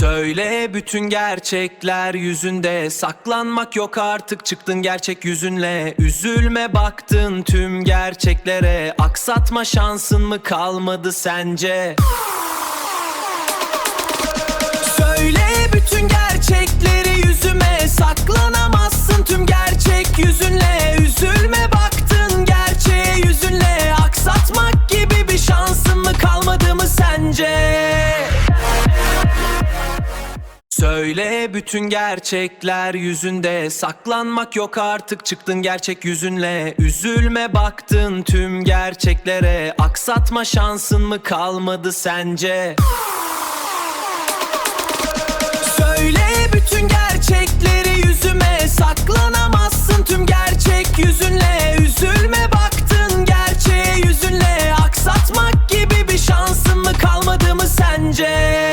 Söyle bütün gerçekler yüzünde, saklanmak yok artık, çıktın gerçek yüzünle. Üzülme baktın tüm gerçeklere, aksatma şansın mı kalmadı sence? Söyle bütün gerçekleri yüzüme, saklanamazsın tüm gerçek yüzünle. Üzülme baktın gerçeğe yüzünle, aksatmak gibi bir şansın mı kalmadı mı sence? Söyle bütün gerçekler yüzünde, saklanmak yok artık, çıktın gerçek yüzünle. Üzülme baktın tüm gerçeklere, aksatma şansın mı kalmadı sence? Söyle bütün gerçekleri yüzüme, saklanamazsın tüm gerçek yüzünle. Üzülme baktın gerçeğe yüzünle, aksatmak gibi bir şansın mı kalmadı mı sence?